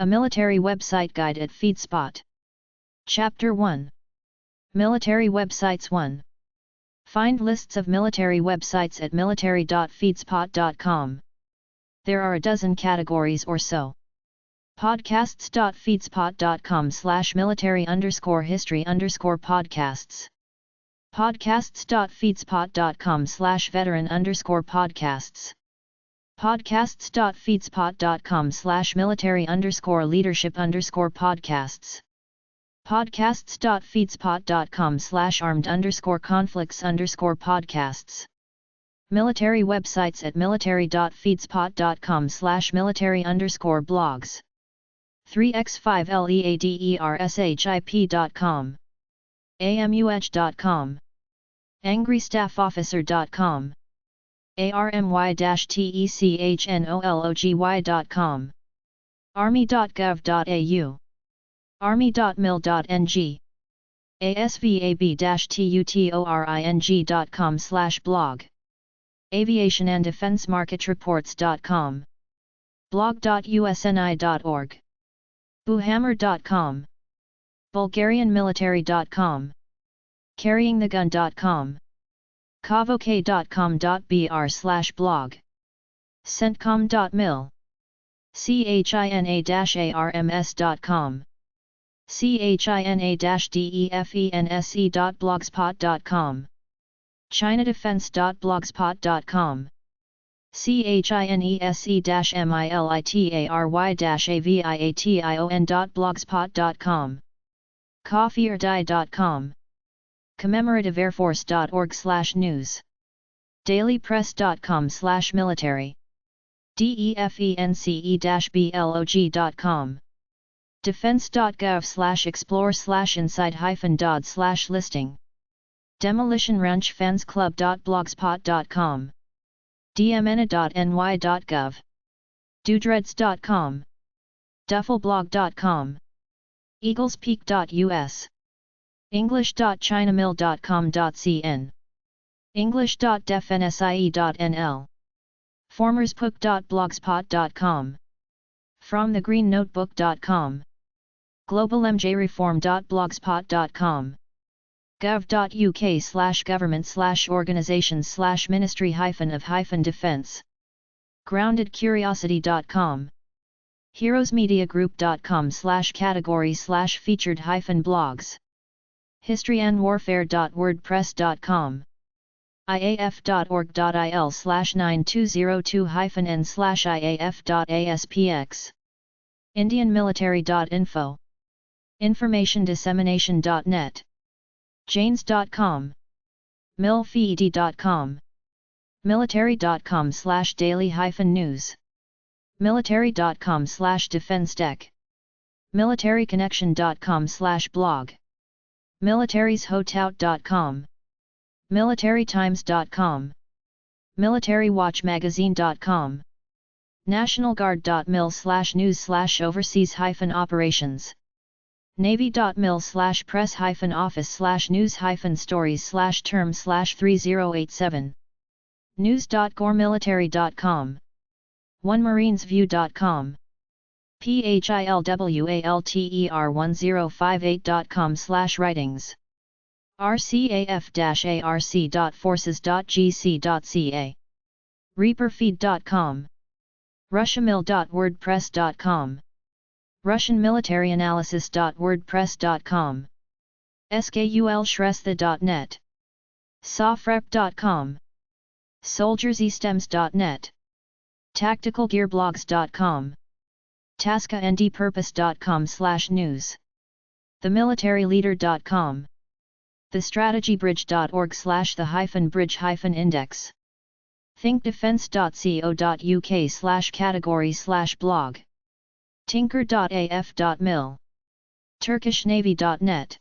A military website guide at Feedspot. Chapter 1. Military websites 1. Find lists of military websites at military.feedspot.com. There are a dozen categories or so. Podcasts.feedspot.com/military_history_podcasts. Podcasts.feedspot.com/veteran_podcasts. Podcasts.feedspot.com/military_leadership_podcasts. Podcasts.feedspot.com/armed_conflicts_podcasts. Military websites at military.feedspot.com/military_blogs. 3x5leadership.com. amuh.com. angrystaffofficer.com. army-technology.com. army.gov.au. army.mil.ng. asvab-tutoring.com/blog. aviationanddefensemarketreports.com. blog.usni.org. boohammer.com. bulgarianmilitary.com. carryingthegun.com. kavok.com.br/blog. centcom.mil. china-arms.com. china-defense.blogspot.com. chinadefense.blogspot.com. chinese-military-aviation.blogspot.com. coffeeordie.com. commemorativeairforce.org/news. dailypress.com/military. defence-blog.com. defense.gov/explore/inside-dod/listing. demolitionranchfansclub.blogspot.com. dmna.ny.gov. doodreds.com. duffelblog.com. eaglespeak.us. english.chinamil.com.cn. english.defnsie.nl. formerspook.blogspot.com. fromthegreennotebook.com. globalmjreform.blogspot.com. gov.uk/government/organizations/ministry-of-defense. groundedcuriosity.com. heroesmediagroup.com/category/featured-blogs. historyandwarfare.wordpress.com. iaf.org.il/9202-n/iaf.aspx. indianmilitary.info. informationdissemination.net. janes.com. milfeed.com. military.com/daily-news. military.com/defense-tech. militaryconnection.com/blog. militarieshotout.com. militarytimes.com. militarywatchmagazine.com. nationalguard.mil/news/overseas-operations. navy.mil/press-office/news-stories/term/3087. news.goremilitary.com. onemarinesview.com. philwalter1058.com/writings. rcaf-arc.forces.gc.ca. reaperfeed.com. russiamil.wordpress.com. russianmilitaryanalysis.wordpress.com. skulshrestha.net. sofrep.com. soldiersystems.net. tacticalgearblogs.com. taskanddpurpose.com/news. themilitaryleader.com. thestrategybridge.org/the-bridge-index. thinkdefense.co.uk/category/blog. tinker.af.mil. turkishnavy.net.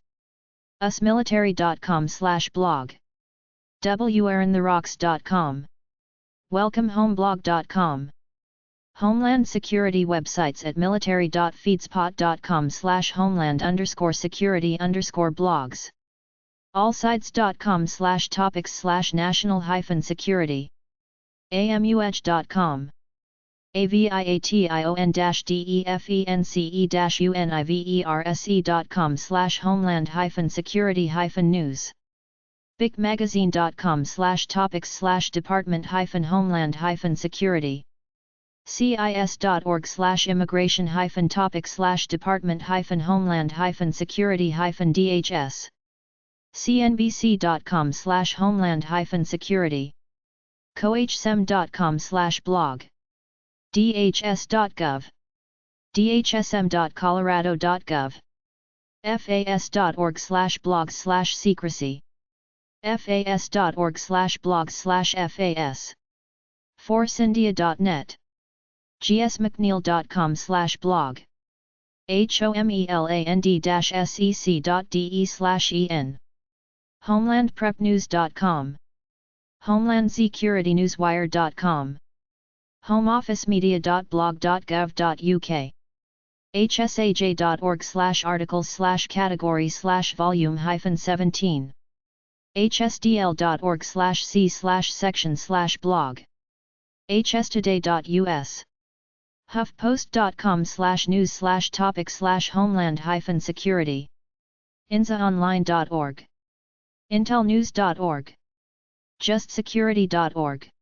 usmilitary.com/blog. wrintherocks.com. welcomehomeblog.com. Homeland Security websites at military.feedspot.com/homeland_security_blogs. allsites.com/topics/national-security. amuh.com. aviation-defense.com/homeland-security-news. bigmagazine.com/topics/department-homeland-security. cis.org/immigration-topics/department-homeland-security-DHS. cnbc.com/homeland-security. cohsem.com/blog. dhs.gov. dhsm.colorado.gov. fas.org/blog/secrecy. fas.org/blog/fas. forceindia.net. gsmcneil.com/blog. homeland-sec.de/en. homelandprepnews.com. homelandsecurity-newswire.com. homeofficemedia.blog.gov.uk. hsaj.org/articles/category/volume-17. hsdl.org/c/section/blog. hstoday.us. huffpost.com/news/topic/homeland-security. inzaonline.org. intelnews.org. justsecurity.org.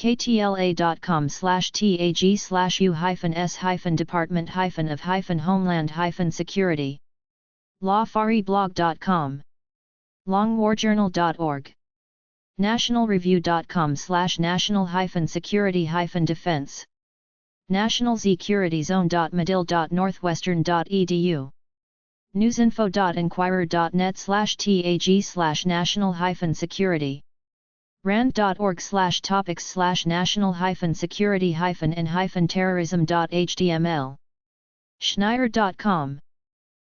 ktla.com/tag/u-s-department-of-homeland-security. lawfareblog.com. longwarjournal.org. nationalreview.com/national-security-defense. nationalsecurityzone.medill.northwestern.edu. newsinfo.enquirer.net/tag/national-security. rand.org/topics/national-security-in-terrorism.html. schneier.com.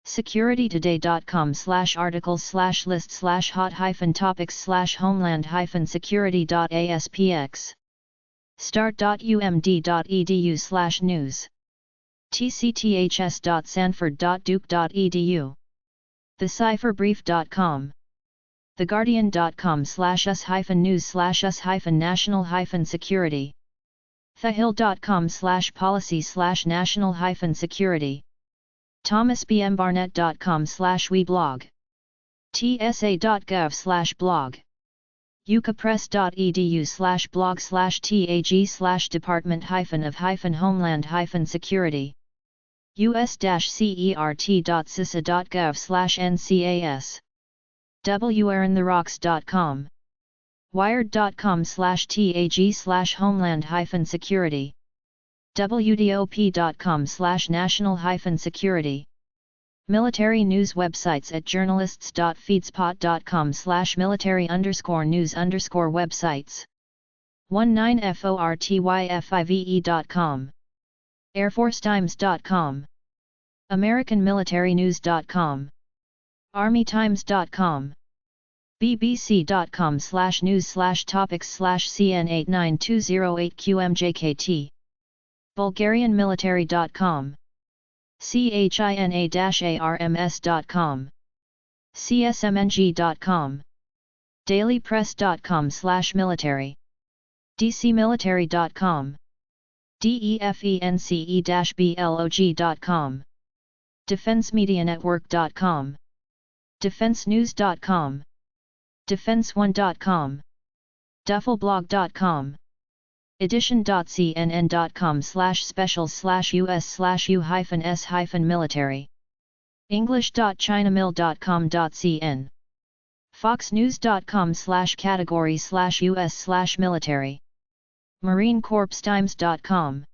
security-today.com/articles/list/hot-topics/homeland-security.aspx. start.umd.edu/news. tcths.sanford.duke.edu. thecipherbrief.com. theguardian.com/us-news/us-national-security. thehill.com/policy/national-security. thomasbmbarnett.com/weblog. tsa.gov/blog. ucapress.edu/blog/tag/department-of-homeland-security. us-cert.cisa.gov/ncas. wrintherocks.com. wired.com/tag/homeland-security. wdop.com/national-security. Military news websites at journalists.feedspot.com/military_news_websites. 19fortyfive.com. airforcetimes.com. americanmilitarynews.com. armytimes.com. bbc.com/news/topics/cn89208qmjkt. bulgarianmilitary.com. china-arms.com. csmng.com. dailypress.com/military. dcmilitary.com. defence-blog.com. defensemedianetwork.com. defensenews.com. defense1.com. duffelblog.com. edition.cnn.com/specials/us/u-s-military. english.chinamill.com.cn. foxnews.com/category/us/military. marinecorpstimes.com.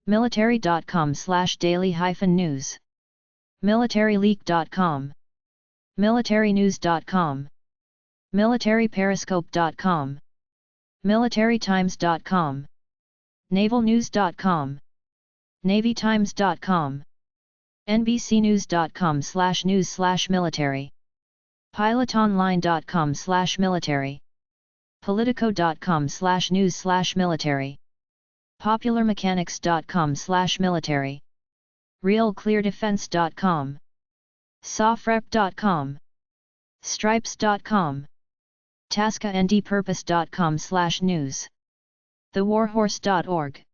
military.com/daily-news. militaryleak.com. militarynews.com. militaryperiscope.com. militarytimes.com. navalnews.com. navytimes.com. nbcnews.com/news/military. pilotonline.com/military. politico.com/news/military. popularmechanics.com/military. realcleardefense.com. sofrep.com. stripes.com. tascaandpurpose.com/news. thewarhorse.org.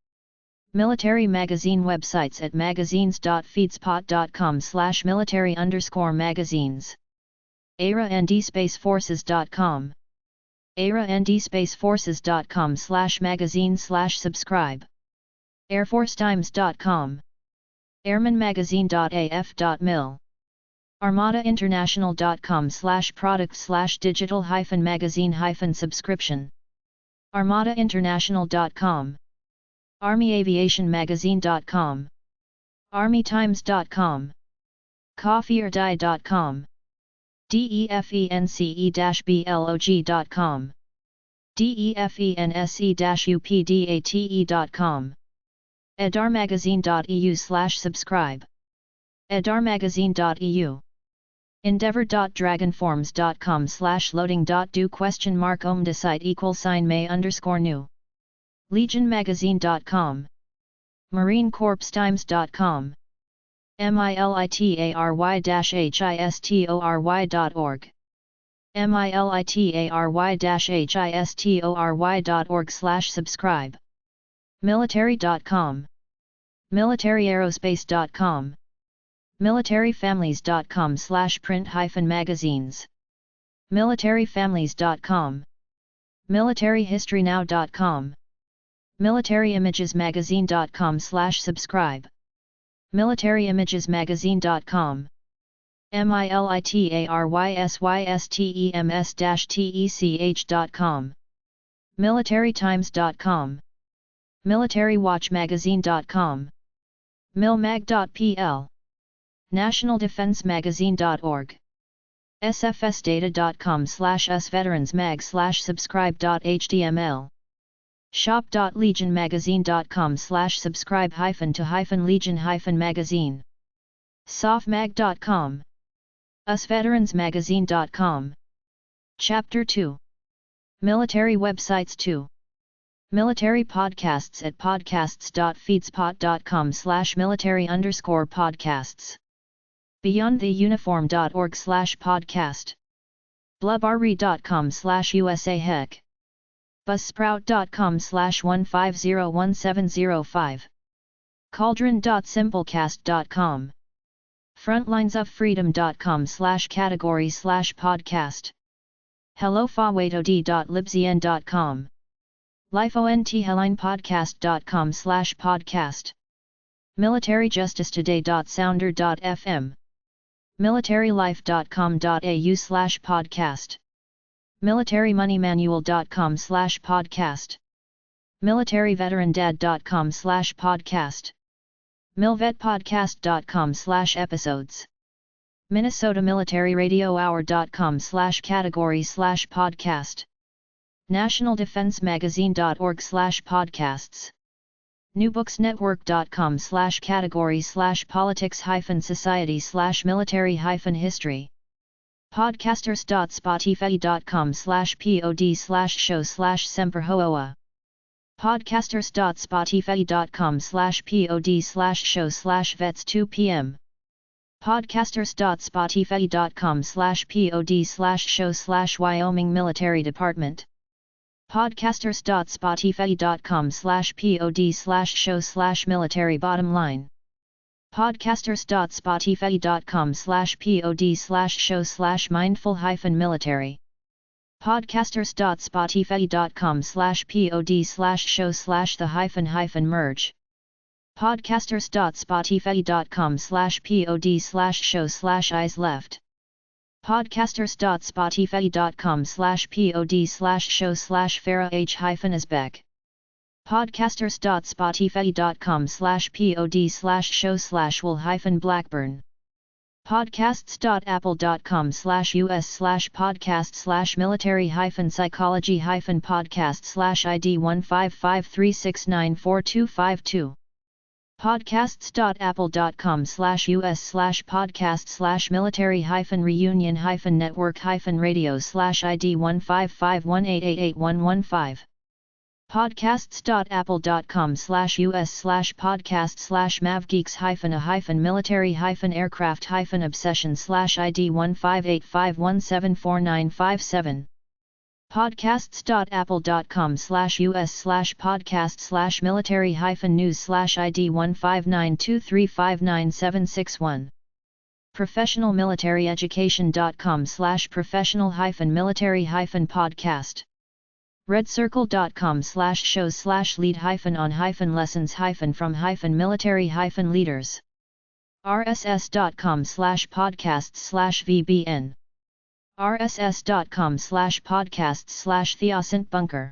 Military magazine websites at magazines.feedspot.com/military_magazines. ARA-ND-Spaceforces.com. ARA-ND-Spaceforces.com/magazine/subscribe. AirForceTimes.com. AirmanMagazine.af.mil. ArmadaInternational.com/product/digital-magazine-subscription. ArmadaInternational.com. ArmyAviationMagazine.com. ArmyTimes.com. CoffeeOrDie.com. DEFENCE-blog.com. DEFENSE-update.com. edarmagazine.eu/subscribe. edarmagazine.eu. endeavor.dragonforms.com/loading.do??may_new. legionmagazine.com. marinecorpstimes.com. military-history.org. military-history.org/subscribe. military.com. military-aerospace.com. militaryfamilies.com/print-magazines. militaryfamilies.com. militaryhistorynow.com. militarieimagesmagazine.com/subscribe. militarieimagesmagazine.com. militarysystems-tech.com. militarytimes.com. miltarywatchmagazine.com. milmag.pl. nationaldefensemagazine.org. sfsdata.com/usveteransmag/subscribe.html. shop.legionmagazine.com/subscribe-to-legion-magazine. softmag.com. usveteransmagazine.com. Chapter 2. Military websites 2. Military podcasts at podcasts.feedspot.com/military_podcasts. beyondtheuniform.org/podcast. blubr.com/usahec. buzzsprout.com/1501705. cauldron.simplecast.com. frontlinesofreedom.com/category/podcast. hellofawaytod.libzn.com. lifeonthelinepodcast.com/podcast. militaryjusticetoday.sounder.fm. militarylife.com.au/podcast. militarymoneymanual.com/podcast. militaryveterandad.com/podcast. milvetpodcast.com/episodes. minnesotamilitaryradiohour.com/category/podcast. nationaldefensemagazine.org/podcasts. newbooks.network.com/category/politics-society/military-history. podcasters.spotify.com/pod/show/semperhoa. podcasters.spotify.com/pod/show/vets2pm. podcasters.spotify.com/pod/show/Wyoming Military Department. podcasters.spotify.com/pod/show/military bottom line. podcasters.spotify.com/pod/show/mindful-military. podcasters.spotify.com/pod/show/the-merge. podcasters.spotify.com/pod/show/eyes left. podcasters.spotify.com/pod/show/Farah H-Isbeck. podcasters.spotify.com/pod/show/Will-Blackburn. podcasts.apple.com/us/podcast/military-podcast/ID15536942252. podcasts.apple.com/us/podcast/military-network-radios/ID15518881115. podcasts.apple.com/us/podcasts/mavgeeks-a-military-aircraft-obsession/ID15851749757. podcasts.apple.com/us/podcast/military-news/ID15923597661. professionalmilitary-education.com/professional-military-podcast. redcircle.com/shows/lead-on-lessons-from-military-leaders. rss.com/podcasts/vbn. rss.com/podcasts/theosintbunker.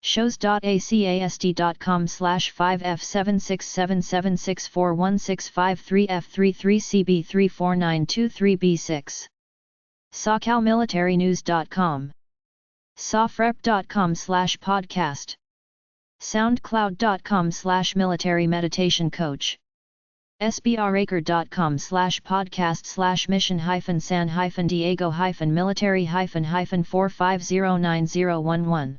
shows.acast.com/5F767741653F33CB34923B6. socalmilitarynews.com. sofrep.com/podcast. soundcloud.com/military-meditation-coach. sbraker.com/podcast/mission-San-Diego-military-4509011.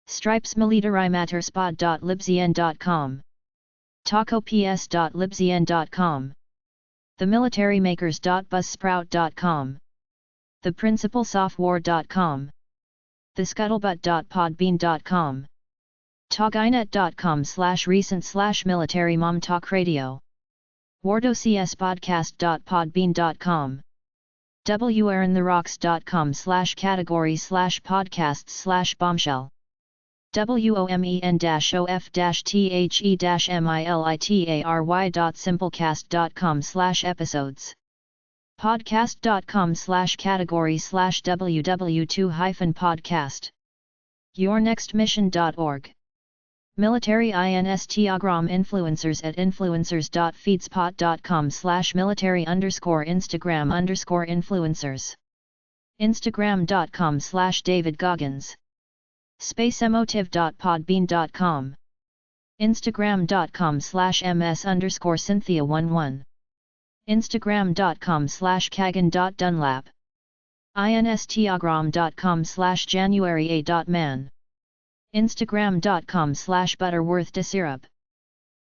stripesmilitarymatterspod.libzn.com. tacops.libzn.com. themilitarymakers.buzzsprout.com. theprincipalsoftware.com. thescuttlebutt.podbean.com. toginet.com/recent/military-mom-talk-radio. wardocspodcast.podbean.com. wearintherocks.com/categories/podcasts/bombshell. women-of-the-military.simplecast.com/episodes. podcast.com/category/ww2-podcast. yournextmission.org. Military Instagram influencers at influencers.feedspot.com/military_Instagram_influencers. instagram.com/David Goggins. spaceemotive.podbean.com. instagram.com/ms_Cynthia11. instagram.com/Kagan.Dunlap. instagram.com/January8.man. instagram.com/ButterworthDesyrup.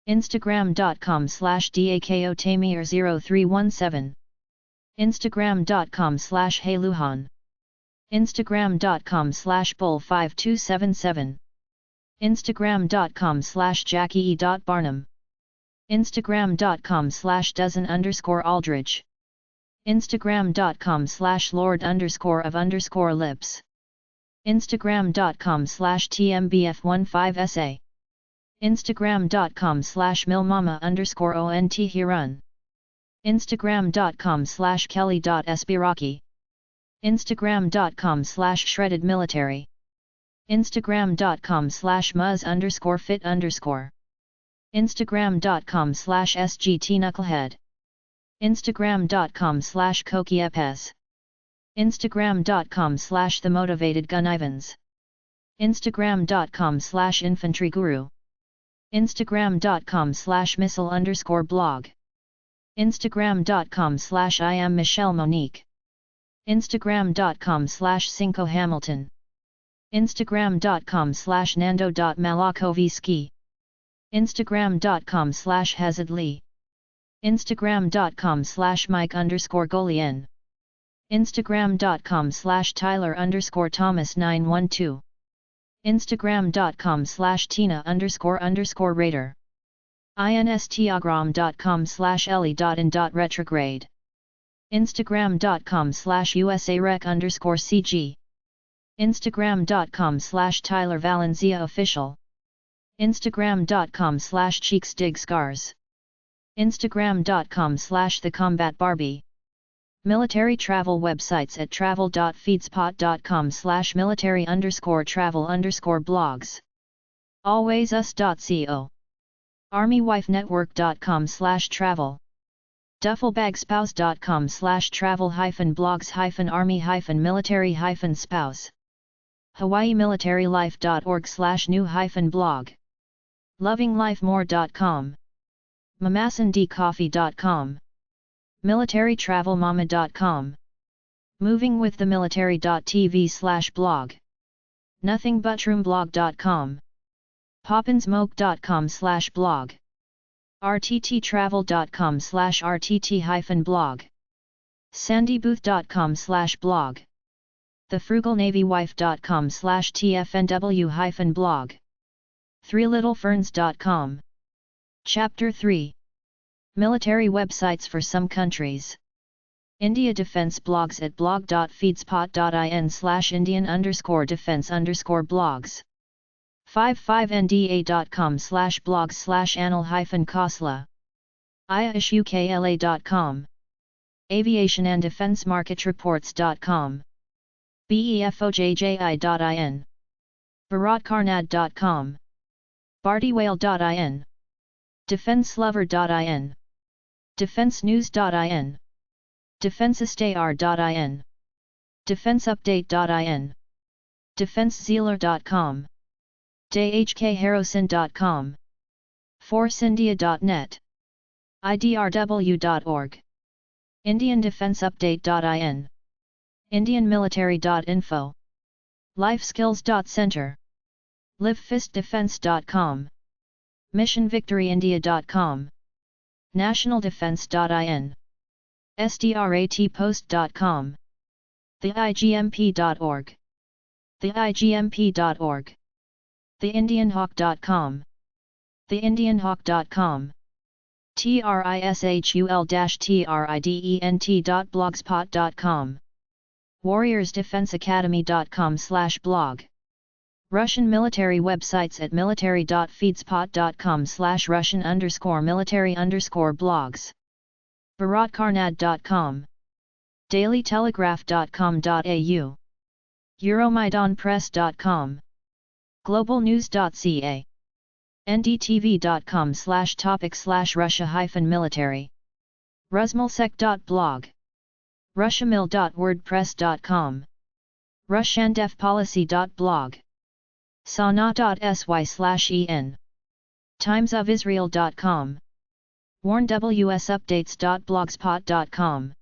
instagram.com/DAKOTamir0317. instagram.com/HeyLuhan. instagram.com/Bull5277. instagram.com/JackieE.Barnum. instagram.com/dozen_Aldridge. instagram.com/Lord_of_lips. instagram.com/TMBF15SA. instagram.com/milmama_ONTHirun. instagram.com/Kelly.Espiraki. instagram.com/shreddedmilitary. instagram.com/muzz_fit_. instagram.com/SGTknucklehead. instagram.com/Kokiepes. instagram.com/themotivatedgunivans. instagram.com/infantryguru. instagram.com/missile_blog. instagram.com/IamMichelleMonique. instagram.com/CincoHamilton. instagram.com/Nando.Malakovski. instagram.com/HezedLee. instagram.com/Mike_Golien. instagram.com/Tyler_Thomas912. instagram.com/Tina__Raider. instagram.com/Ellie.in.retrograde. instagram.com/USAREC_CG. instagram.com/TylerValenciaOfficial. instagram.com/CheeksDigScars. instagram.com/TheCombatBarbie. Military travel websites at travel.feedspot.com/military_travel_blogs. alwaysus.co. armywifenetwork.com/travel. duffelbagspouse.com/travel-blogs-army-military-spouse. hawaiimilitarylife.org/new-blog. lovinglifemore.com. mamasandcoffee.com. militarytravelmama.com. movingwiththemilitary.tv/blog. nothingbutροomblog.com. poppinsmoke.com/blog. rtttravel.com/rtt-blog. sandybooth.com/blog. thefrugalnavywife.com/tfnw-blog. 3littleferns.com. Chapter 3. Military websites for some countries. India Defence blogs at blog.feedspot.in/Indian_defence_blogs. 55nda.com/blogs/anil-khosla. IASUKLA.com. Aviation-and-defense-market-reports.com. BEFOJJI.in. Bharatkarnad.com. Bhartiwhale.in. Defenselover.in. Defensenews.in. Defensestar.in. Defenseupdate.in. Defensezealer.com. DHKHarrison.com. ForceIndia.net. IDRW.org. IndianDefenseUpdate.in. IndianMilitary.info. LifeSkills.center. LiveFistDefense.com. MissionVictoryIndia.com. NationalDefense.in. SDRATPost.com. TheIGMP.org. TheIGMP.org. TheIndianHawk.com. TheIndianHawk.com. TRISHUL-TRIDENT.blogspot.com. WarriorsDefenseAcademy.com/blog. Russian military websites at military.feedspot.com/Russian_military_blogs. Bharatkarnad.com. dailytelegraph.com.au. Euromaidanpress.com. globalnews.ca. ndtv.com/topic/Russia-military. Rusmilsec.blog. Russiamil.wordpress.com. Russiandefpolicy.blog. sana.sy/en. timesofisrael.com. warnwsupdates.blogspot.com.